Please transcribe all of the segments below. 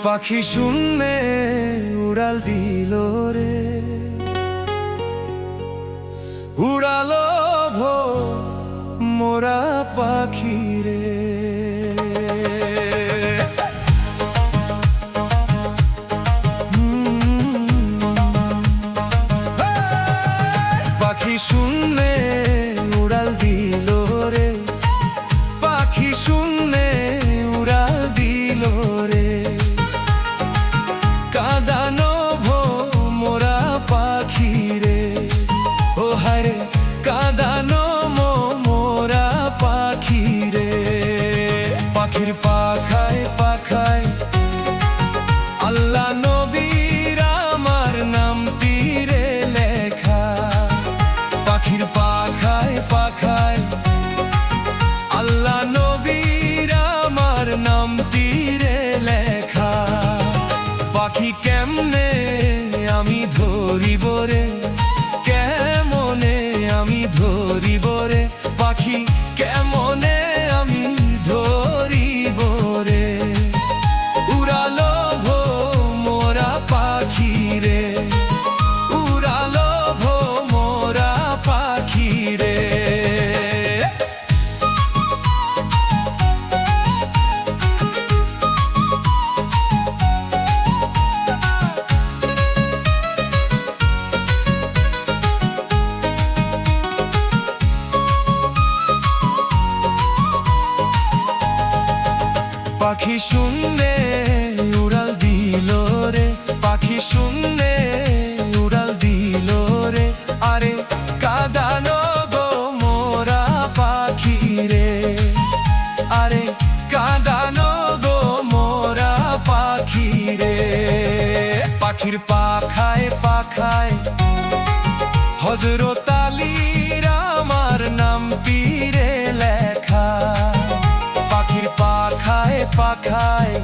পাখি শূন্যে উড়াল দিল রে, উড়ালো মোরা পাখি রে। পাখি শূন্যে উড়াল দিল রে, পাখি শূন্যে উড়াল দিল রে। কাঁদানো মোরা পাখি রে, ও হায় কাঁদানো মোরা পাখি রে। পাখির পাখায় পাখায় আল্লাহ নবীর আমার নাম তীরে লেখা। পাখির পাখায় পাখায় আল্লাহ নবীর আমার নাম তীরে লেখা। পাখি কেমনে আমি ধরিব রে, কেমনে আমি ধরিব রে। পাখি কেমনে আমি ধরিব রে, উড়ালো মোরা পাখি রে, উড়ালো মোরা পাখি রে। পাখি শূন্যে উড়াল দিল রে, পাখি শূন্যে উড়াল দিল রে। আরে কাঁদানো গো মোরা পাখি রে, আরে কাঁদানো গো মোরা পাখি রে। পাখির পাখায় পাখায় হযরত আলীর আমার নাম পীরে লেখা। পাখির পাখায় পাখায়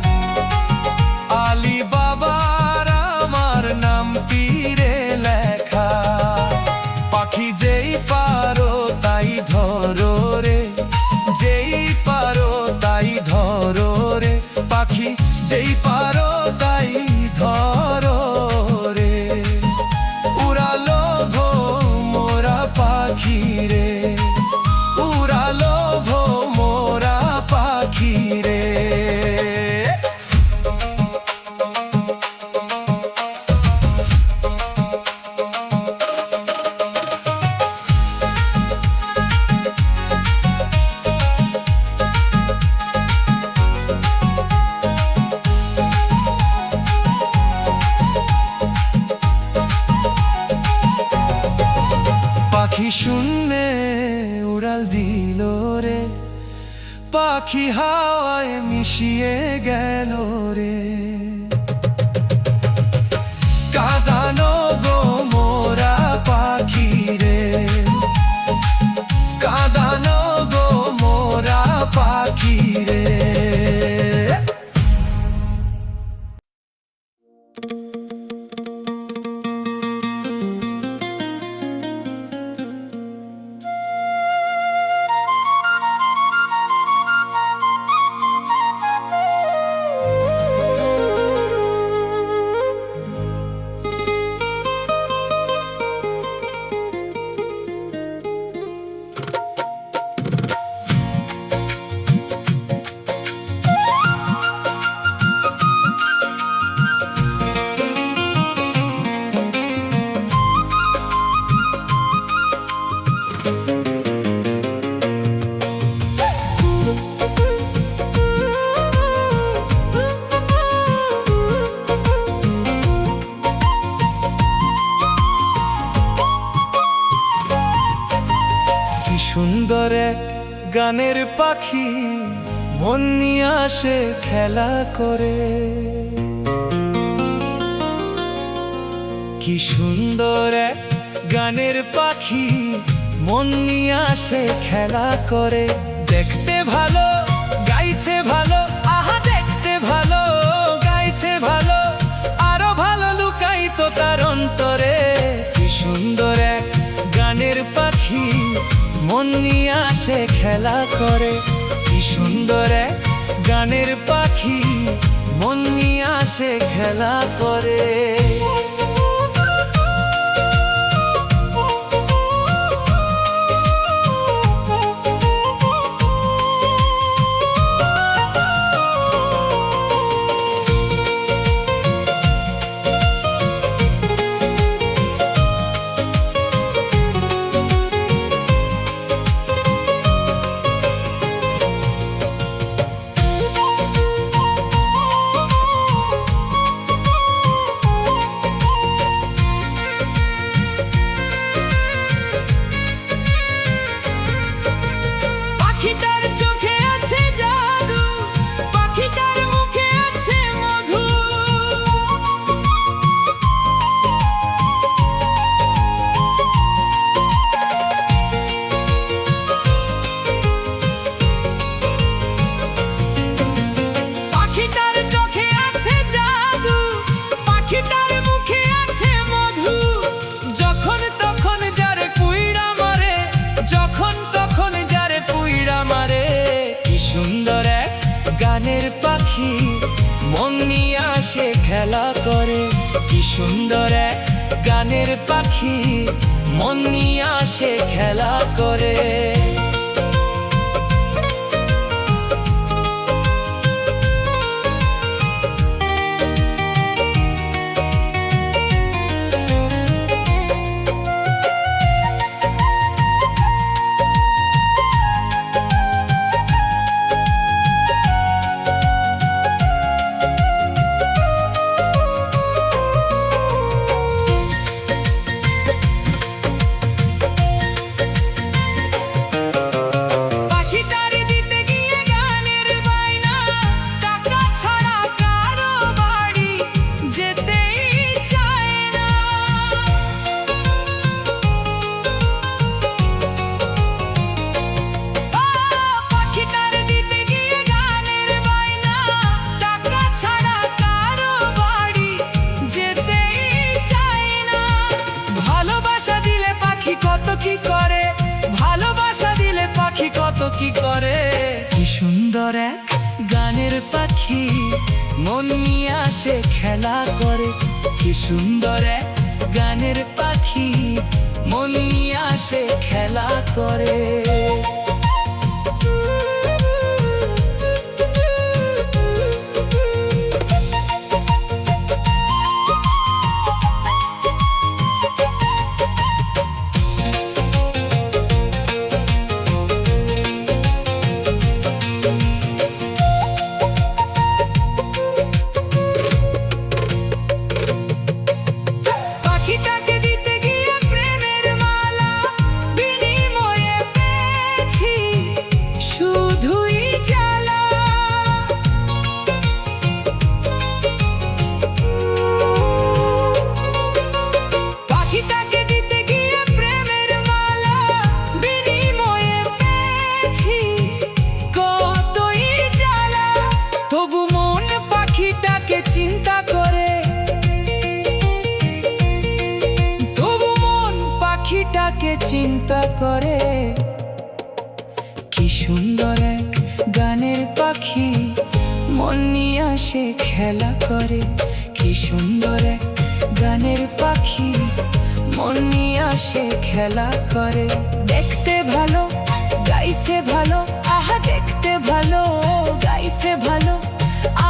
আলী বাবার আমার নাম তীরে লেখা। পাখি যেই পারো তাই ধরো রে, যেই পারো তাই ধরো রে। পাখি যেই পারো তাই ধরো রে, উড়ালো মোরা পাখি রে, উড়ালো মোরা পাখি রে। পাখি শূন্যে উড়াল দিল রে, পাখি হাওয়ায় মিশিয়ে গেল রে। কাঁদানো গো মোরা পাখি রে, কাঁদানো গো মোরা পাখি রে। সুন্দর এক গানের পাখি মন নিয়ে আসে খেলা করে। কি সুন্দর এক গানের পাখি মন নিয়ে আসে খেলা করে। দেখতে ভালো গাইছে ভালো, আহা দেখতে ভালো গাইছে ভালো, আরো ভালো লুকাই তো তার অন্তরে। কি সুন্দর এক গানের পাখি মন নিয়ে আসে খেলা করে। কি সুন্দর এক গানের পাখি মন নিয়ে আসে আসে খেলা করে। পাখিটার চোখে আছে জাদু, পাখিটার মুখে আছে মধু। পাখিটার চোখে আছে জাদু, পাখিটার মুখে আছে মধু। যখন তখন যারে পুইড়া মারে, যখন তখন যারে পুইড়া মারে। কি সুন্দর এক গানের পাখি, মন নিয়ে আসে খেলা করে। কি সুন্দর এক গানের পাখি, মন নিয়ে আসে খেলা করে। পাখিটার দিতে গিয়ে গানের বায়না, টাকা ছাড়া কারো বাড়ি যেতেই চায় না। পাখিটার দিতে গিয়ে গানের বায়না, টাকা ছাড়া কারো বাড়ি যেতেই চায় না। ভালোবাসা দিলে পাখি কত কি করে, ভালোবাসা দিলে পাখি কত কি করে। কি সুন্দর এক গানের পাখি, মন নিয়ে আসে খেলা করে। কি সুন্দর এক গানের পাখি, মন নিয়ে আসে খেলা করে। পাখিটাকে দিতে গিয়ে প্রেমের মালা, বিনিময়ে পেয়েছি শুধুই জ্বালা। পাখিটাকে দিতে গিয়ে প্রেমের মালা, বিনিময়ে পেয়েছি কতই জ্বালা। তবু মন পাখিটাকে চিন্তা করে, তবু মন পাখিটাকে চিন্তা করে। কি সুন্দর এক গানের পাখি, মন নিয়ে আসে খেলা করে। কি সুন্দর এক গানের পাখি, মন নিয়ে আসে খেলা করে। দেখতে ভালো, গাইছে ভালো, আহা দেখতে ভালো, গাইছে ভালো,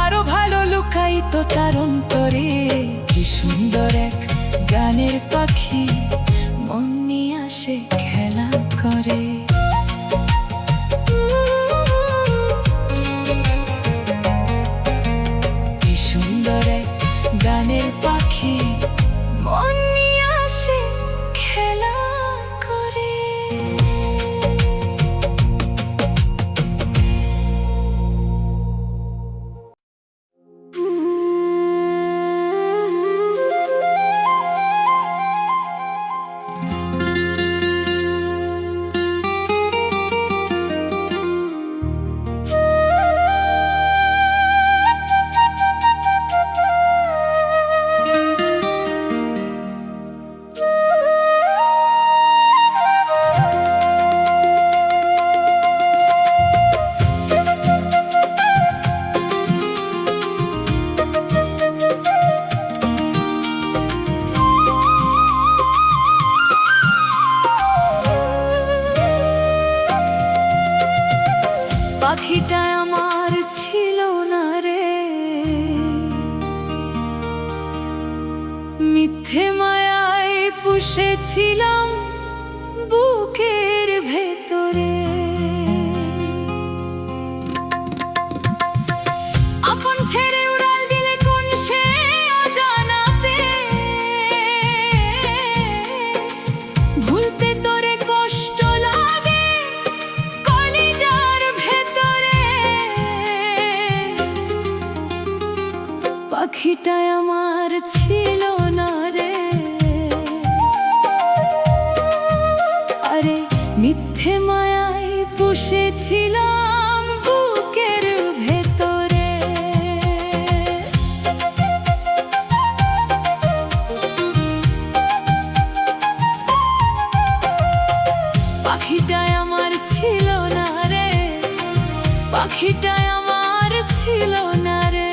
আরো ভালো লুকায়িত তার অন্তরে। কি সুন্দর এক গানের পাখি, মন নিয়ে আসে খেলা করে। কি সুন্দর এক গানের পাখি, মন নিয়ে আসে খেলা করে। মিথ্যে মায়ায় পুষেছিলাম বুকের ভেতরে। আপন ছেড়ে উড়াল দিলে কোন সে অজানাতে, ভুলতে তোরে কষ্ট লাগে কলিজার ভেতরে। পাখিটা আমার ছিল না রে, আরে মিথ্যে মায়ায় পুষেছিলাম বুকের ভেতরে। পাখিটাই আমার ছিল না রে, পাখিটাই আমার ছিল না রে,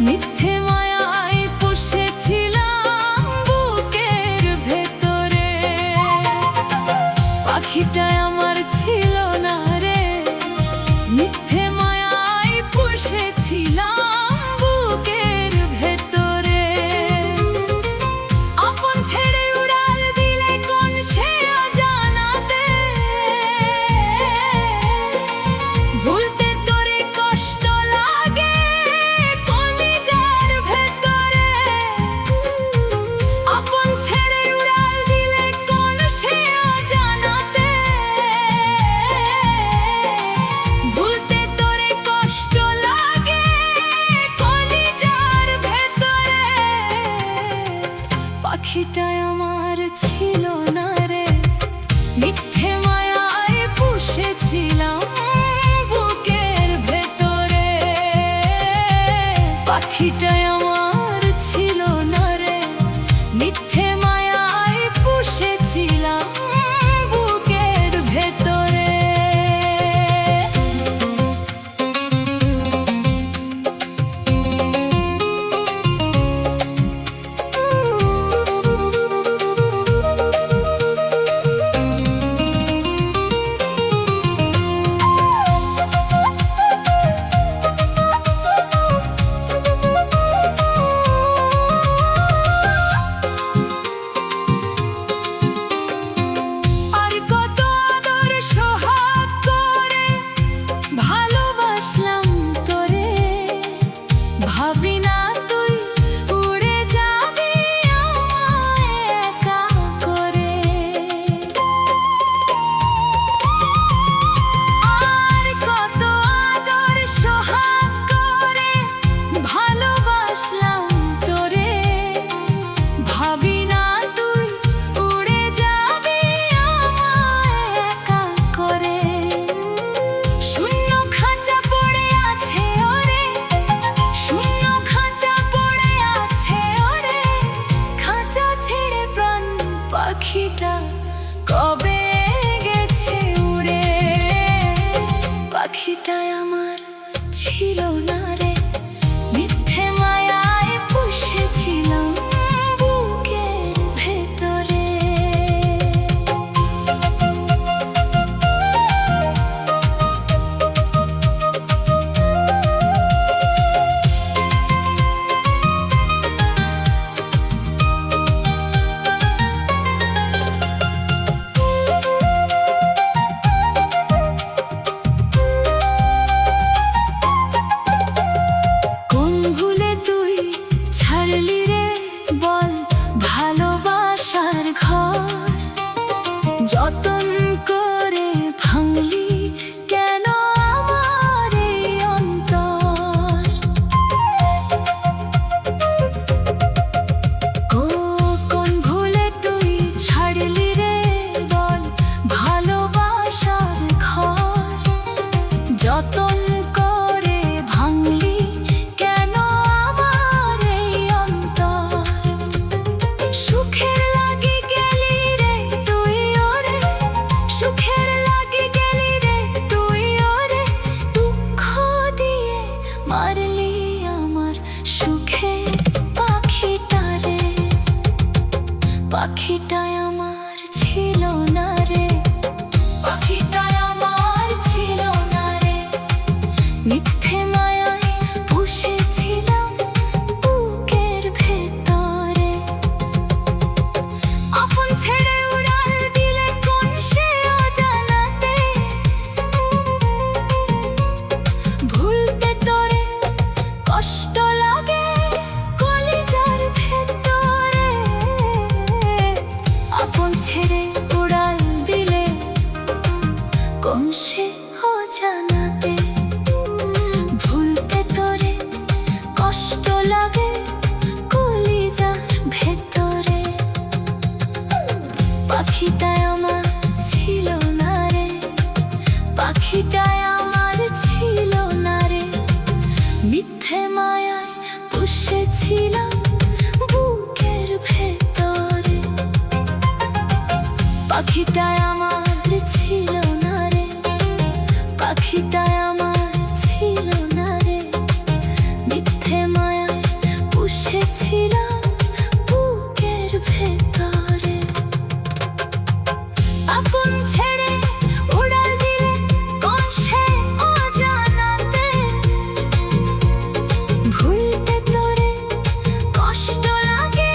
মিথ্যে মায়ায় পুষেছিলাম বুকের ভেতরে। পাখিটাই আমার ছিল না রে, মিথ্যে মায়ায় পুষেছিলাম বুকের ভেতরে। আপন ছেড়ে উড়াল দিলে কোন সে অজানাতে, ভুলতে তোরে কষ্ট লাগে কলিজার ভেতরে। আপন ছেড়ে উড়াল দিলে কোন সে অজানাতে, ভুলতে তোরে কষ্ট লাগে কলিজার ভেতরে। পাখিটাই আমার ছিল না রে, মিথ্যে মায়ায় পুষেছিলাম বুকের ভেতরে। পাখিটাই আমার ছিল না রে, মিথ্যে মায়ায় পুষেছিলাম বুকের ভেতরে। আর কত আদর সোহাগ করে ভালোবাসলাম তোরে, ভাবি না তুই উড়ে যাবি আমায় একা করে। আর কত আদর সোহাগ করে ভালোবাসলাম তোরে, ভাবি না তুই উড়ে যাবি আমায় একা করে। শূন্য খাঁচা পড়ে আছে ওরে, শূন্য খাঁচা পড়ে আছে ওরে, খাঁচা ছেড়ে প্রাণ পাখিটা কবে গেছে উড়ে। পাখিটাই আমার ছিল না রে, মিথ্যে মায়ায় পুষেছিলাম বুকের ভেতরে। বসেছিলাম বুকের ভেতরে, পাখিটায় আমার ছিল না রে, পাখিটায় আমার ছিল না রে, মিথ্যে মায়ায় বসেছিলাম বুকের ভেতরে। আপন ছেড়ে উড়াল দিলে কোন সে অজানাতে, ভুলতে তোরে কষ্ট লাগে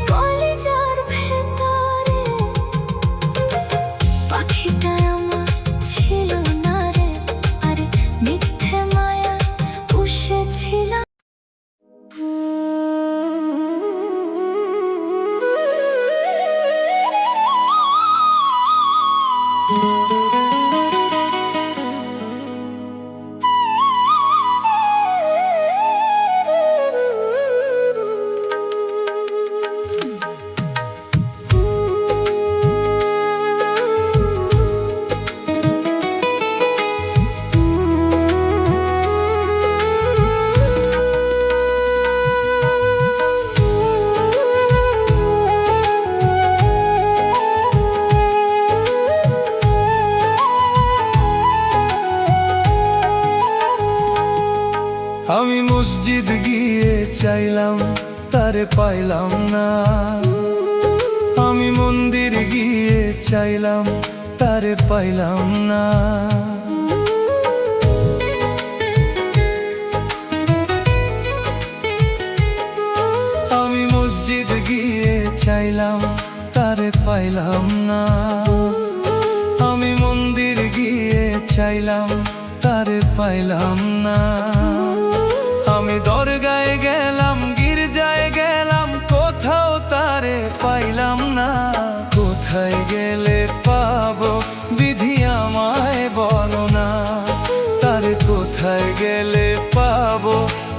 কলিজার ভেতরে, পাখিটায় আমার ছিল না রে, আরে মিথ্যে মায়া বসেছিলাম। আমি মসজিদ গিয়ে চাইলাম তারে পাইলাম না, আমি মন্দির গিয়ে চাইলাম তারে পাইলাম না। আমি মসজিদ গিয়ে চাইলাম তারে পাইলাম না, আমি মন্দির গিয়ে চাইলাম তারে পাইলাম না। আমি দরগায় গেলাম গির্জায় গেলাম কোথাও তারে পাইলাম না। কোথায় গেলে পাবো বিধি আমায় বলো না, তারে কোথায় গেলে পাবো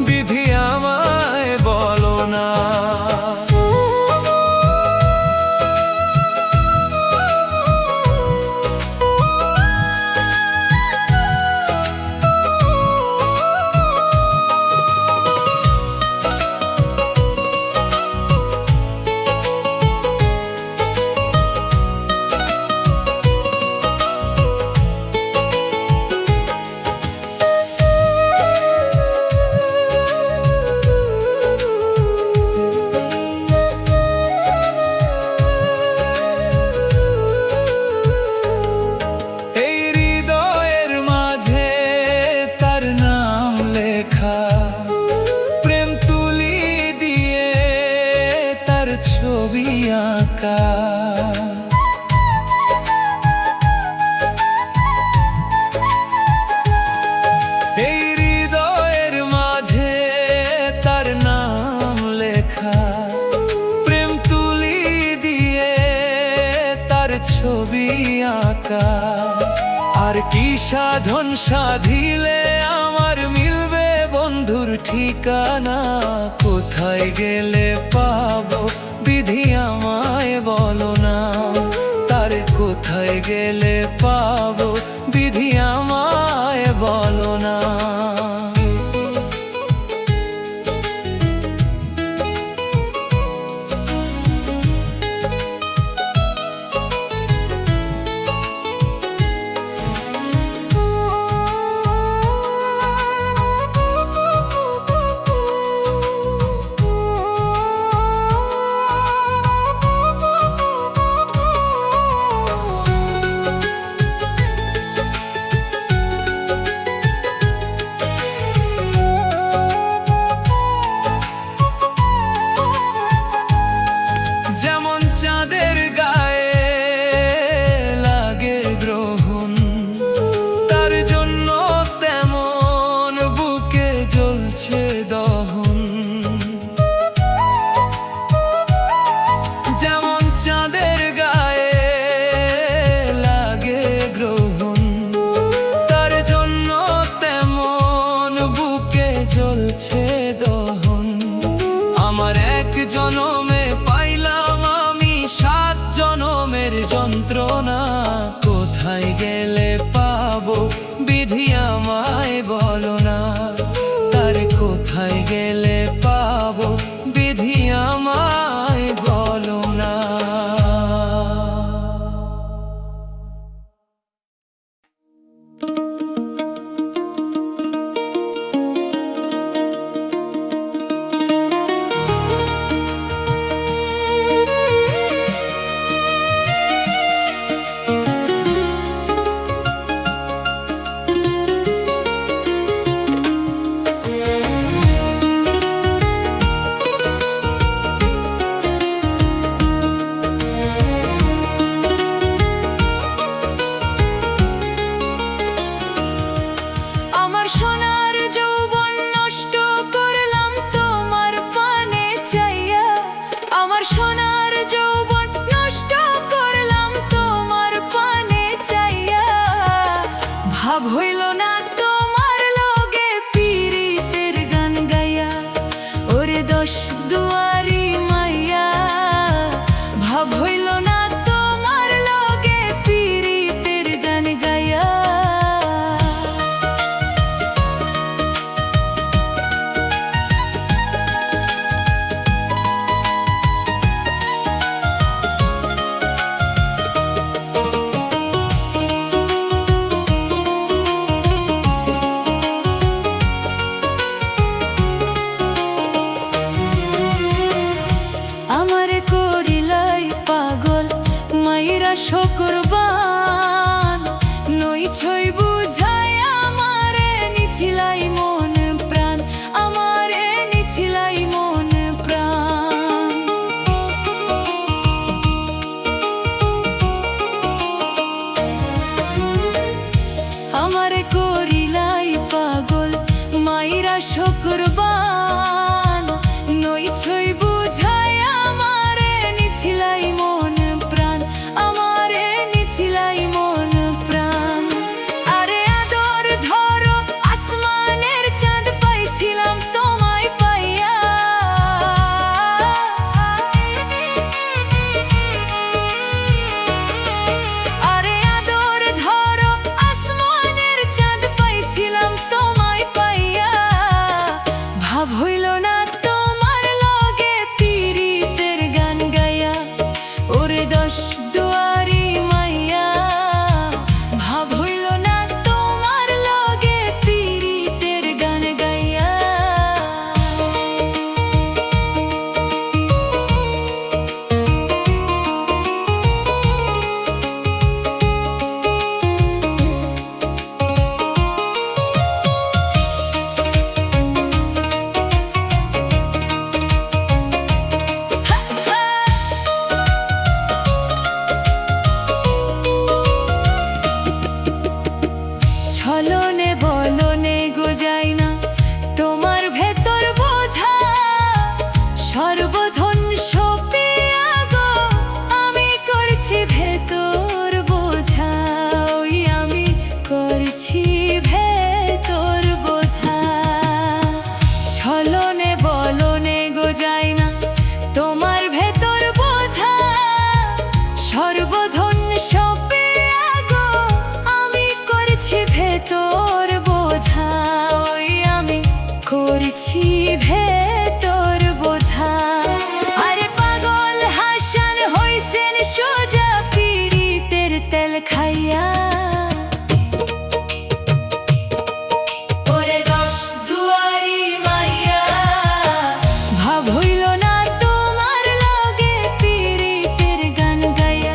বিধি আমায় বলো না। ছবি আঁকা এই হৃদয়ের মাঝে তার নাম লেখা, প্রেম তুলি দিয়ে তার ছবি আঁকা। আর কি সাধন সাধিলে আমার মিলবে বন্ধুর ঠিকানা, কোথায় গেলে পাবো বিধি আমায় বলো না, তারে কোথায় গেলে পাবো বিধি আমায় বলো না। শোকরবান নই ছই বুঝাই আমারে নিছিলাই মন প্রাণ আমারে নিছিলাই মন প্রাণ আমারে করিলাই পাগল মাইরা শোকরবান নই ছই বুঝাই আমারে নিছিলাই মন প্রাণ আমারে নিছিলাই মন প্রাণ আরে আদর ধরো আসমানের চাঁদ পাইছিলাম তোমায় পাইয়া আরে আদর ধরো আসমানের চাঁদ পাইছিলাম তোমায় পাইয়া ভাব হইল না তোমার লগে পীড়িতের গান গাইয়া ওরে দশ দুয়ারি মাইয়া ভাব হইল না তোমার লগে পীড়িতের গান গাইয়া ছলনে বলনে গোজাই না তোমার ভেতর বোঝা সর্বধ্বংস পিয়া গো আমি করছি ভেতর বোঝা ওই আমি করছি ভেতর বোঝা ছলনে বলনে গোজাই না তোমার ভেতর বোঝা সর্বধ্বংস পিয়া গো আমি করছি ভেতর বোঝা ওই আমি করছি ভেতর বোঝা আরে পাগল হাসান হইছেন সোজা পীড়িতের তেল খাইয়া ওরে দশ দুয়ারি মাইয়া ভাব হইল না তোমার লগে পীড়িতের গান গাইয়া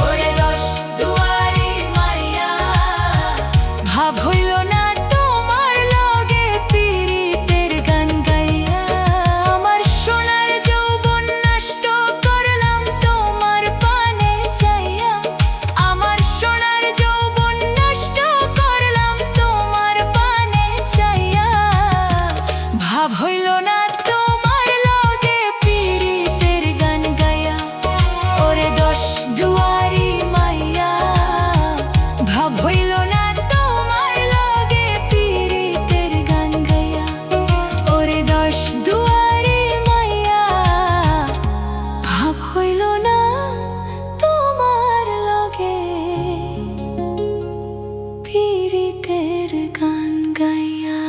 ওরে দশ দুয়ারি মাইয়া ভাব হইল না তোমার লগে পীড়িতের গান গাইয়া আমার সোনার যৌবন নষ্ট করলাম তোমার পানে চাইয়া আমার সোনার যৌবন নষ্ট করলাম তোমার পানে চাইয়া ভাব হইল না তোমার লগে পীড়িতের গান গাইয়া ওরে দশ দুয়ারি মাইয়া ভাব হইল না তোমার লগে পীড়িতের গান গাইয়া ওরে দশ দুয়ারি মাইয়া ভাব হইল না তোমার লগে পীড়িতের গান গাইয়া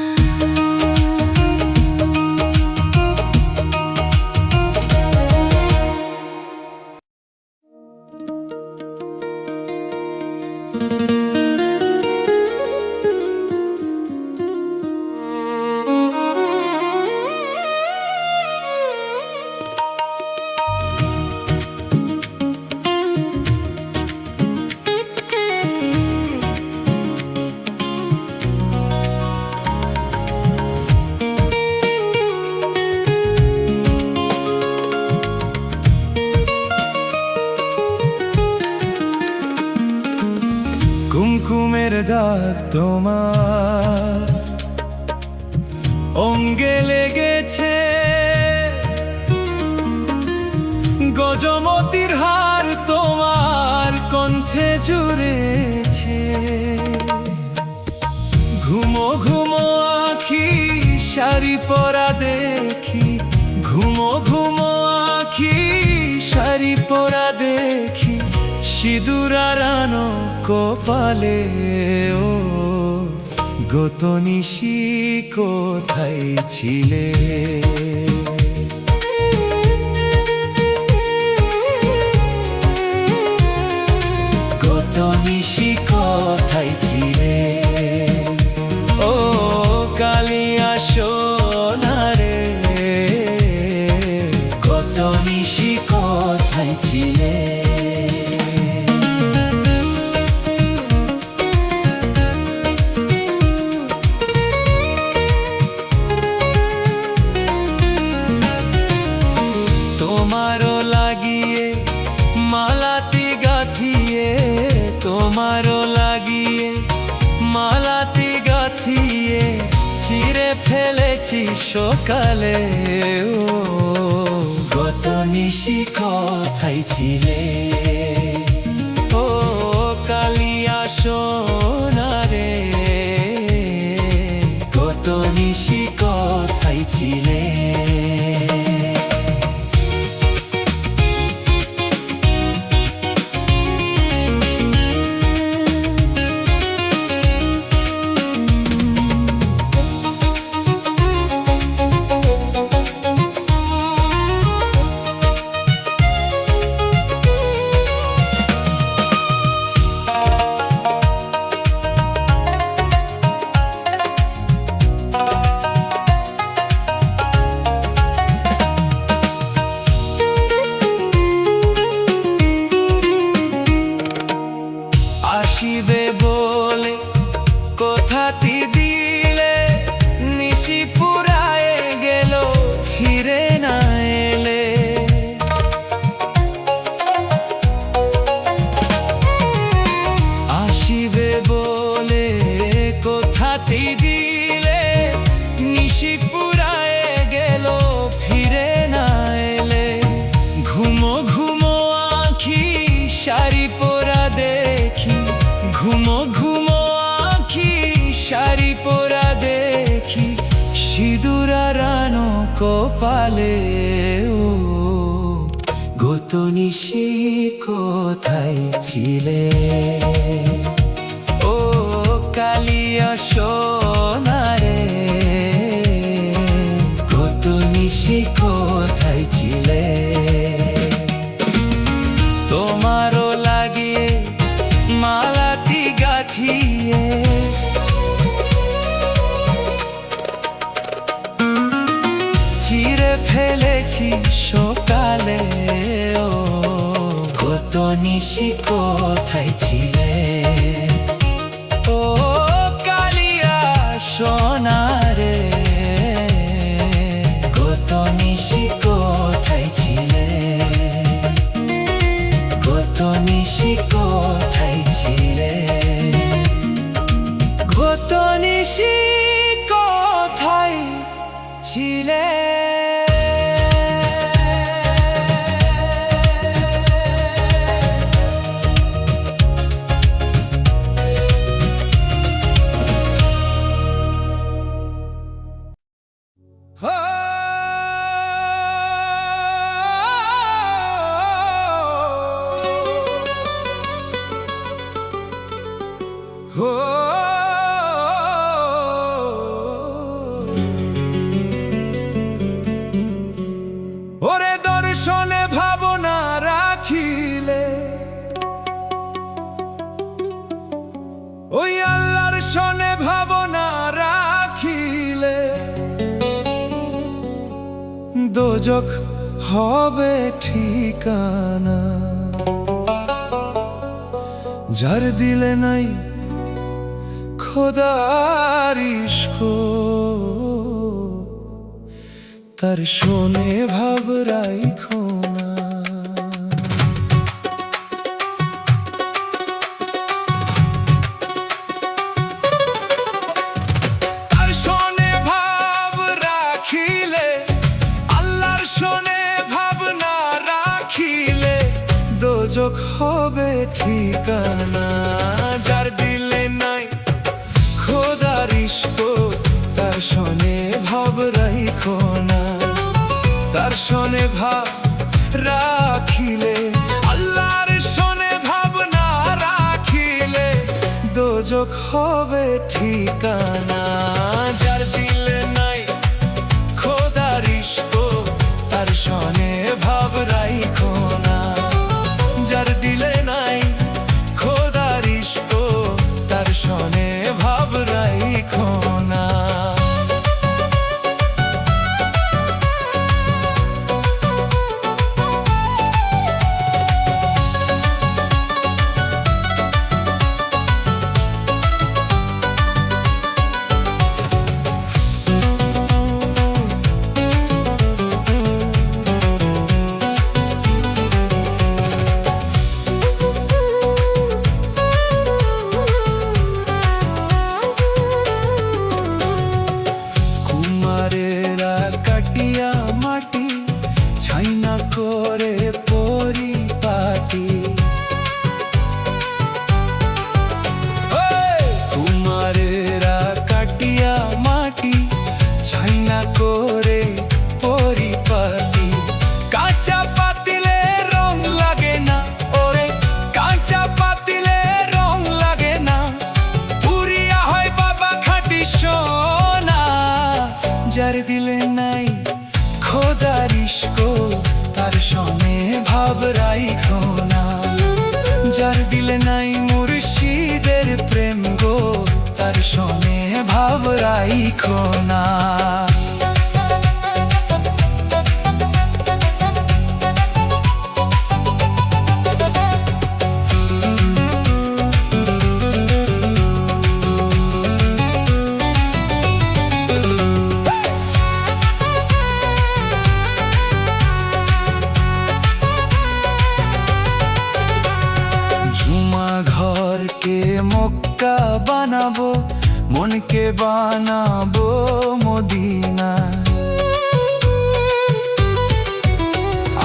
কুমকুমের দাগ তোমার অঙ্গে লেগেছে গজমতির হার তোমার কণ্ঠে জুড়েছে ঘুমো ঘুমো আখি শাড়ি পরা দেখি ঘুমো ঘুমো আখি শাড়ি পরা দেখি সিঁদুর আরানো কপালে ও গত নিশি কোথায় ছিলে গত নিশি কোথায় ছিলে ও কালিয়া সোনারে গত নিশি কোথায় ছিলে সকালে ও গত নিশি কোথায় ছিলে ও কালিয়া সোনারে গত নিশি কোথায় ছিলে আসিবে বলে কথাটি দিলে নিশি পুরায়ে গেল ফিরে না এলে আসিবে বলে কথাটি দিলে নিশি পুরায়ে গেল ফিরে না এলে ঘুমো ঘুমো আঁখি শাড়ি পরা দেখি ঘুমো ঘুমো আঁখি শাড়ি পরা দেখি সিঁদুরা রানো কপালে ও গত নিশি কোথায় ছিলে ও কালিয়া সোনারে গত নিশি কোথায় ছিলে তোমারও লাগিয়ে মালাটি গাঁথিয়ে ছিঁড়ে ফেলেছি সকালে ও গত নিশি কোথায় ছিলে ও কালিয়া সোনারে গত নিশি কোথায় ছিলে গত নিশি কোথায় ছিলে গত নিশি কোথায় ছিলে ওরে দর্শনে ভাবনা রাখিলে ওই আল্লাহর শনে ভাবনা রাখিলে দোজখ হবে ঠিকানা যার দিলে নাই খোদার ইশক তার শোনে ভাব রাইখো না তার শোনে ভাব রাখিলে আল্লাহর শোনে ভাব না রাখিলে দোজখ হবে ঠিকানা যার দিলে নাই খোদার ইশক তার শোনে ভাব রাইখো না তার শোনে ভাব রাখিলে আল্লাহর শোনে ভাব না রাখিলে দোজখ হবে ঠিকানা যার দিলে নাই খোদার ইশক তার শোনে ভাব রাইখো না যার দিলে নাই খোদার ইশক তার শোনে ভাব রাইখো না রাইখো না। ঘরকে মক্কা বানাবো, মনকে বানাবো মদিনা।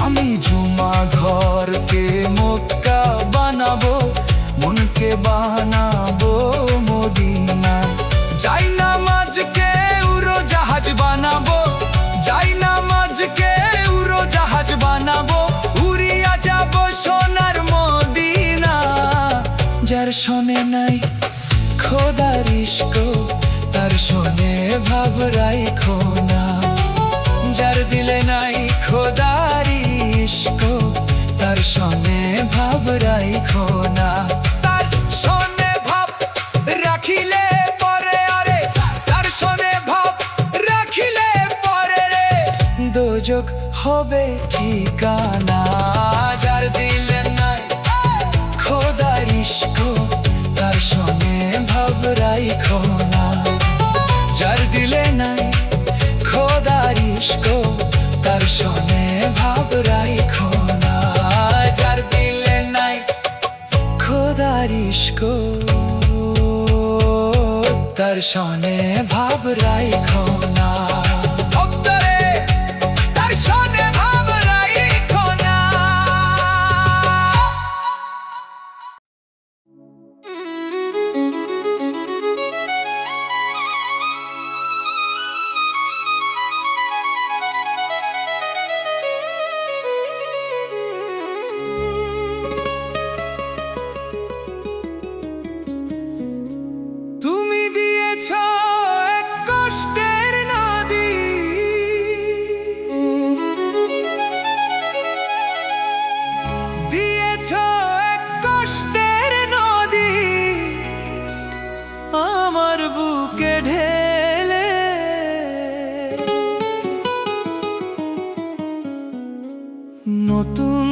আমি ঝুমা ঘরকে মক্কা বানাবো, মনকে বানাবো মদিনা। যাই নামাজকে উড়োজাহাজ বানাবো, যাই নামাজকে উড়োজাহাজ বানাবো, উড়িয়া যাব সোনার মদিনা। যার শোনে নাই খোদার ইশক, তার শোনে ভাব রাইখো না। যার দিলে নাই খোদার ইশক, তার শোনে ভাব রাইখো না। তার শোনে ভাব রাখিলে পরে, আরে তার শোনে ভাব রাখিলে পরে রে দোজখ হবে ঠিকানা। যার দিলে নাই খোদার ইশক, তার শোনে ভাব রাইখো না। যার দিলে নাই খোদার ইশক, তার শোনে ভাব রাইখো না। যার দিলে নাই খোদার ইশক, তার শোনে ভাব রাইখো না। ভক্তরে তার শোনে ভাব রাইখো না। তুমি দিয়েছ এক কষ্টের নদী, দিয়েছ এক কষ্টের নদী আমার বুকে ঢেলে। নতুন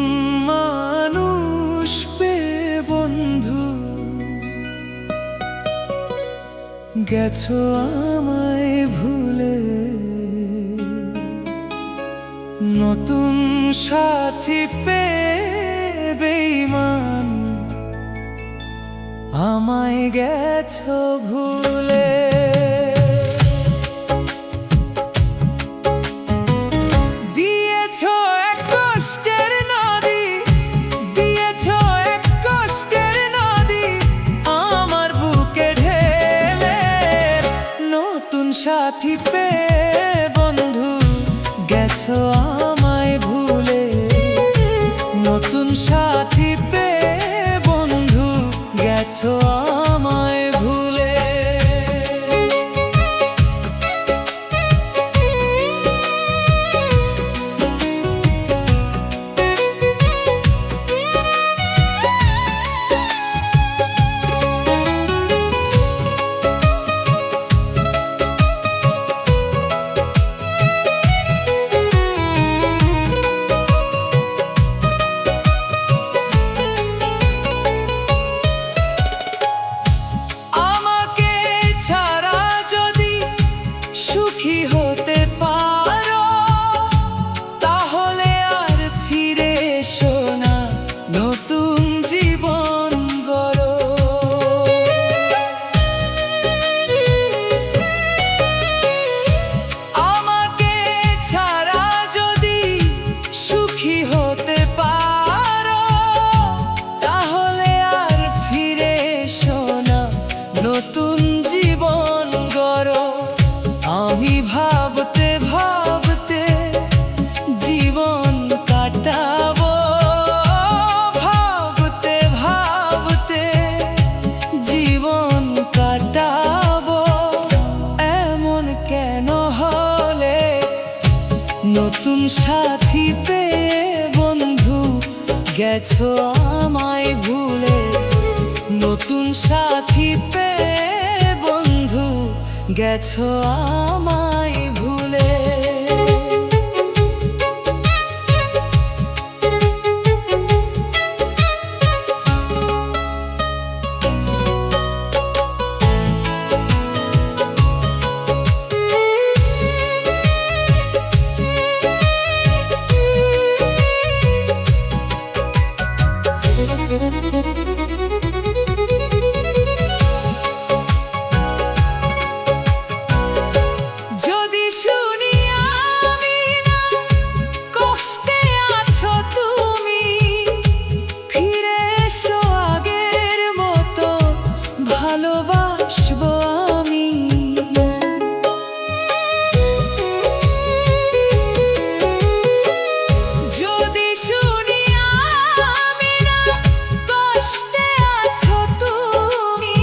মানুষ পেয়ে বন্ধু গেছো আমায় ভুলে। নতুন সাথী পেয়ে বেঈমান আমায় গেছো ভুলে। দিয়েছো এক কষ্টের নদী, দিয়েছো এক কষ্টের নদী আমার বুকে ঢেলে। নতুন সাথী পেয়ে বন্ধু গেছো আমায় ভুলে। নতুন সাথী পেয়ে বন্ধু গেছো আমায় ভুলে। নতুন সাথী পেয়ে বন্ধু গেছো আমায় ভুলে। নতুন সাথী পেয়ে বন্ধু গেছো আমায় ভুলে। যদি শুনি আমি না কষ্টে আছো তুমি, ফিরে এসো আগের মতো ভালোবাসবো আমি। যদি শুনি আমি না কষ্টে আছো তুমি,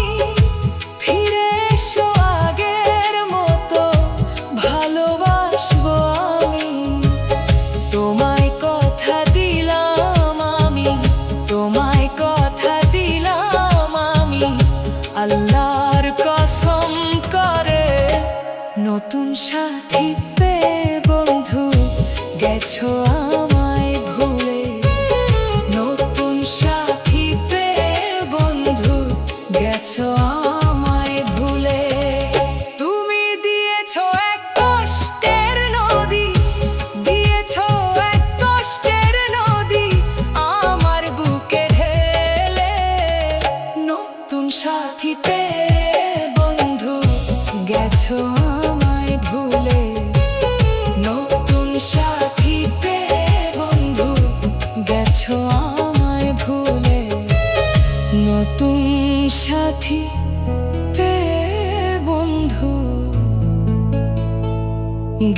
ফিরে এসো আগের মতো ভালোবাসবো আমি। তোমায় কথা দিলাম আমি, তোমায় কথা দিলাম আমি, আল্লাহর কসম করে। নতুন সাথী পেয়ে বন্ধু গেছো আমায় ভুলে। নতুন সাথী পেয়ে বন্ধু গেছো আমায় ভুলে। তুমি দিয়েছো এক কষ্টের নদী, দিয়েছো এক কষ্টের নদী আমার বুকে ঢেলে। নতুন সাথী পেয়ে বন্ধু গেছো আমায় ভুলে। নতুন সাথী পেয়ে বন্ধু গেছো আমায় ভুলে। নতুন সাথী পেয়ে বন্ধু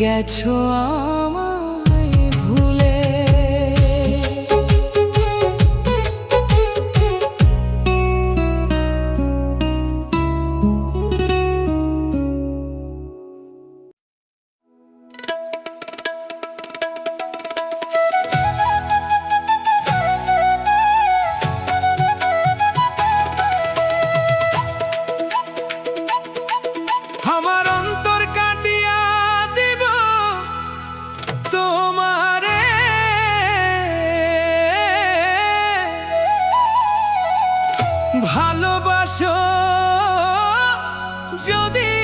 গেছো আমায় ভুলে। আমার অন্তর কাটিয়া দিব তোমারে, ভালোবাসো যদি